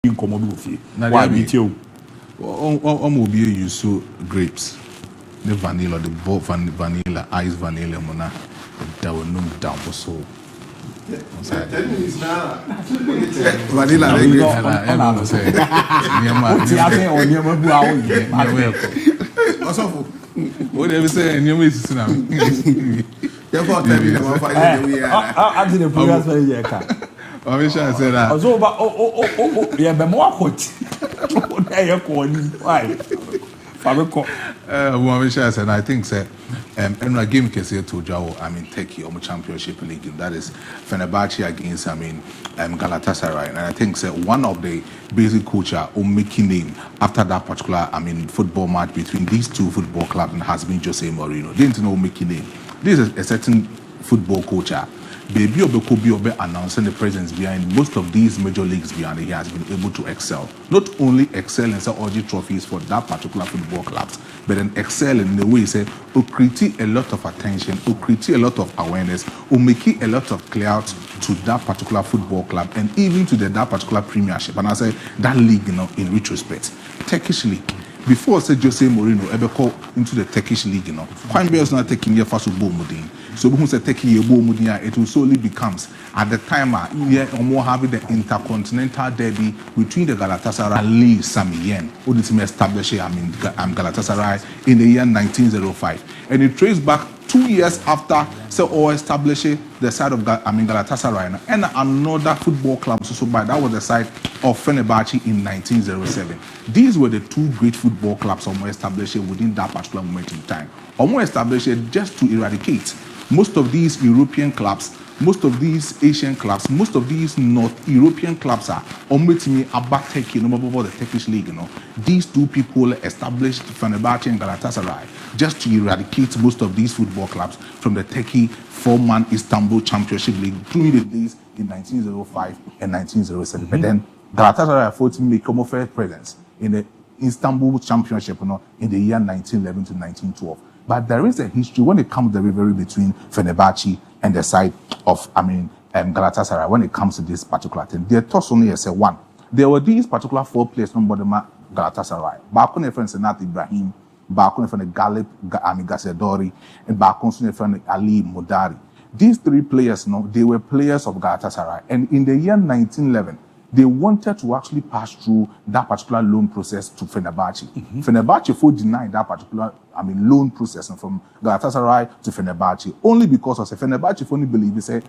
in Commodore. Why be you? Be use grapes, the vanilla, the both vanilla, ice vanilla, mona, that will no down for so. Vanilla, whatever say, and you miss now. Therefore, tell me about I did a previous year. I wish I said that. Yeah, but more hot. Why? And I think say and a game can say to Jawo, Turkey or Championship League, that is Fenerbahce against Galatasaray. And I think say one of the basic culture or making name after that particular football match between these two football clubs has been Jose Mourinho. Didn't know making name. This is a certain football culture. Baby Obe announcing the presence behind most of these major leagues behind he has been able to excel. Not only excel in some orgy trophies for that particular football clubs, but then excel in the way he said, who create a lot of attention, who create a lot of awareness, who make a lot of clout to that particular football club and even to that particular premiership. And I say that league, in retrospect, Turkish league. Before say Jose Mourinho ever call into the Turkish league, Quite Bears not taking your first ball mudin. So who say taking your ball mudin, it will solely becomes at the time or more having the intercontinental derby between the Galatasaray and Lee Samiyen, who did establish Galatasaray in the year 1905. And it traced back 2 years after or establishing the side of Galatasaray and another football club so by that was the side of Fenerbahce in 1907. These were the two great football clubs established within that particular moment in time. Established just to eradicate most of these European clubs, most of these Asian clubs, most of these North European clubs are about Turkey, the Turkish league. These two people established Fenerbahce and Galatasaray just to eradicate most of these football clubs from the Turkey four-man Istanbul Championship League during the days in 1905 and 1907. But then Galatasaray fought to make a first presence in the Istanbul Championship in the year 1911 to 1912. But there is a history when it comes to the rivalry between Fenerbahce and the side of Galatasaray when it comes to this particular thing. Their toss only as one. There were these particular four players from Galatasaray. Bakun friend Senat Ibrahim, Bakun friend Galip Gasedori, and Bakun friend Ali Modari. These three players, they were players of Galatasaray. And in the year 1911, they wanted to actually pass through that particular loan process to Fenerbahce. Fenerbahce denied that particular loan process from Galatasaray to Fenerbahce only because of Fenerbahce only believe they say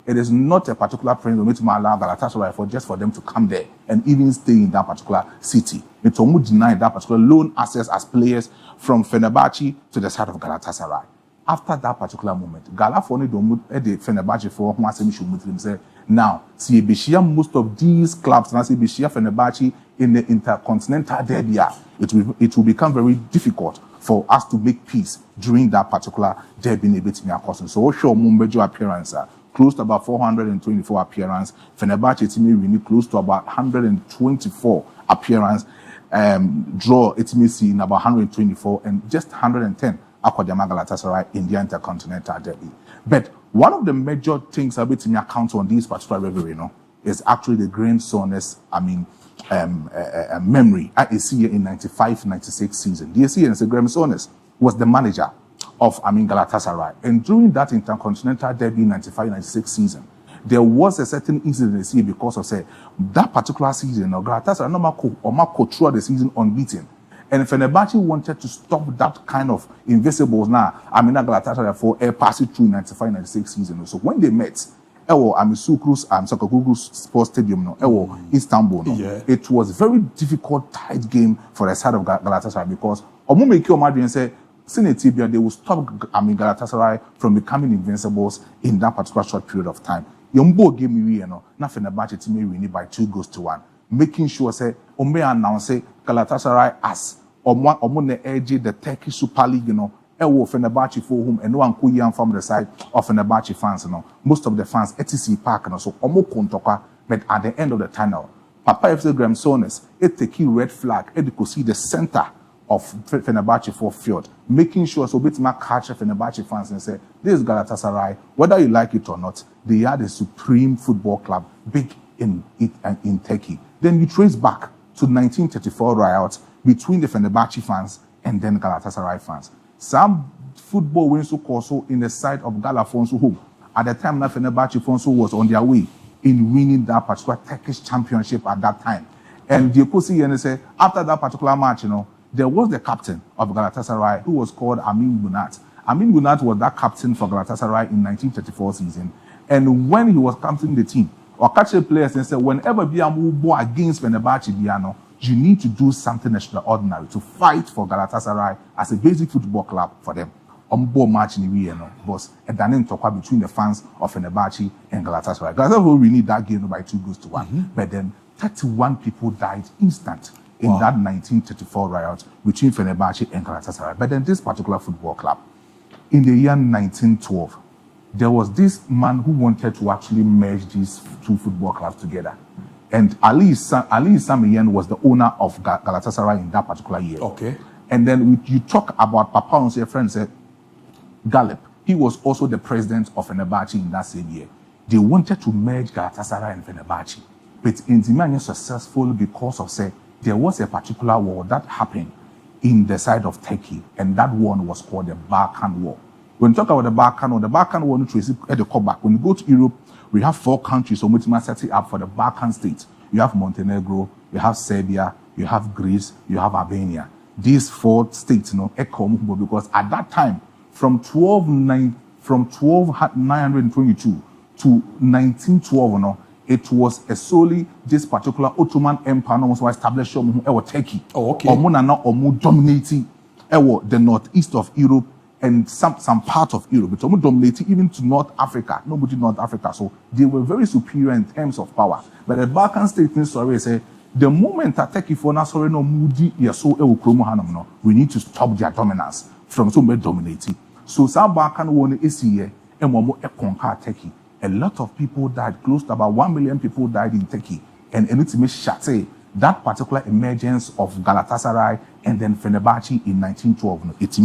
it is not a particular principle to allow Galatasaray just for them to come there and even stay in that particular city. It almost denied that particular loan access as players from Fenerbahce to the side of Galatasaray. After that particular moment, Galafoni don't the Fenerbahce for who say now, see most of these clubs, and I say Fenerbahce in the intercontinental derby, it will become very difficult for us to make peace during that particular derby in Betweeen. So, show Mumbejo appearance, close to about 424 appearance. Fenerbahce team really close to about 124 appearance. Draw it may see in about 124 and just 110. Akwadema Galatasaray in the intercontinental derby. But one of the major things I bet me account on this particular rivalry, is actually the grandson memory. I see here in 95-96 season. The AC and grandson was the manager of Galatasaray, and during that intercontinental derby 95-96 season, there was a certain incident because of that particular season. Galatasaray no throughout the season unbeaten. And Fenerbahce wanted to stop that kind of invisibles now. Galatasaray for air passing through 95-96 season. So when they met, Sukrus Sports Stadium, Istanbul, it was very difficult, tight game for the side of Galatasaray because they will stop Galatasaray from becoming invincibles in that particular short period of time. Yombo game na Fenerbahce team winning by 2-1, making sure announce Galatasaray as the edge the Turkish Super League, Fenerbahce for whom and no one could from the side of Fenerbahce fans, most of the fans ETC Park so kontoka, but at the end of the tunnel, Papa FC Gramsones, it take a red flag, it could see the center of Fenerbahce for field, making sure so bit my catch Fenerbahce fans and say, this is Galatasaray, whether you like it or not, they are the supreme football club, big in Turkey. Then you trace back to 1934 riots between the Fenerbahce fans and then Galatasaray fans. Some football wins also in the side of Galafonso home. At the time, Fenerbahce Fonso was on their way in winning that particular Turkish championship at that time. And the Kosi say after that particular match, there was the captain of Galatasaray who was called Amin Gunat. Amin Gunat was that captain for Galatasaray in 1934 season. And when he was captaining the team, or catching players and said, whenever Biamu go against Fenerbahce Biano, you need to do something extraordinary to fight for Galatasaray as a basic football club for them. Board match in the was a dining talk between the fans of Fenerbahce and Galatasaray. Galatasaray really need that game by 2-1. But then 31 people died instant in that 1934 riot between Fenerbahce and Galatasaray. But then this particular football club, in the year 1912, there was this man who wanted to actually merge these two football clubs together. And Ali Samiyan was the owner of Galatasaray in that particular year. Okay. And then you talk about Papa and your friend said, Gallup, he was also the president of Fenerbahce in that same year. They wanted to merge Galatasaray and Fenerbahce. But Inzimane was successful because of, there was a particular war that happened in the side of Turkey, and that one was called the Balkan War. When you talk about the Balkan War, at the callback. When you go to Europe, we have 4 countries, so much setting up for the Balkan states. You have Montenegro, you have Serbia, you have Greece, you have Albania. These 4 states, because at that time, from 12,922 to 1912, it was solely this particular Ottoman Empire was established in Turkey. Oh, okay. Dominating the northeast of Europe and some part of Europe. It's dominating even to North Africa. Nobody North Africa. So they were very superior in terms of power. But the Balkan states in say the moment that Turkey for Nasore no moody we need to stop their dominance from so much dominating. So some Balkan one is here and conquer Turkey. A lot of people died. Close to about 1 million people died in Turkey. And anything shate that particular emergence of Galatasaray and then Fenerbahce in 1912. It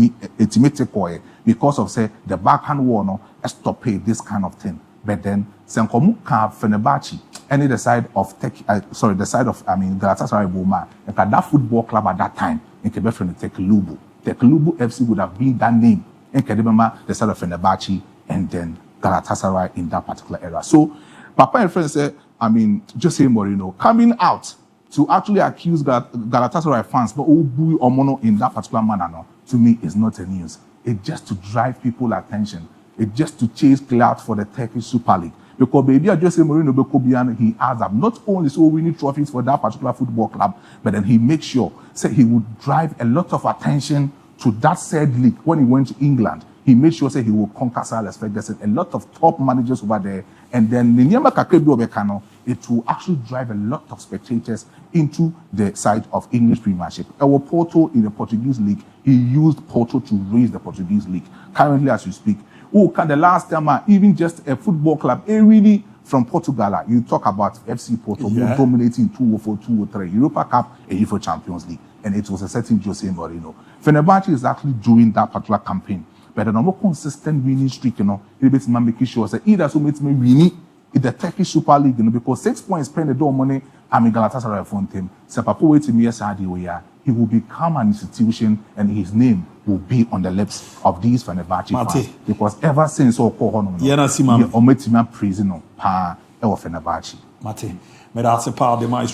because of the Balkan War stop this kind of thing. But then Senkomu Fenerbahce and the side of Galatasaray Boma and that football club at that time in Quebec from the Teklubu. Teklubu FC would have been that name in Kedibama, the side of Fenerbahce and then Galatasaray in that particular era. So Papa and friends said, Jose Mourinho coming out to actually accuse Galatasaray fans, but Obu Omono in that particular manner, to me, is not a news. It's just to drive people's attention. It's just to chase clout for the Turkish Super League. Because baby, Jose Mourinho, he adds up not only so winning trophies for that particular football club, but then he makes sure he would drive a lot of attention to that said league. When he went to England, he made sure he will conquer Sir Alex Ferguson, a lot of top managers over there. And then it will actually drive a lot of spectators into the side of English Premiership. Our Porto in the Portuguese league, he used Porto to raise the Portuguese league. Currently, as you speak, the last time, even just a football club, really from Portugal, you talk about FC Porto, dominating 204, 203, Europa Cup, and UEFA Champions League. And it was a certain Jose Mourinho. Fenerbahce is actually doing that particular campaign. But the more consistent winning streak, it makes me make sure that either so makes me winning in the Turkish Super League, because 6 points spend the door money, Galatasaray for him. So Papa wait to me he will become an institution and his name will be on the lips of these Fenerbahce fans. Because ever since Fenerbahce. Mate, me that's a part of the Maestro.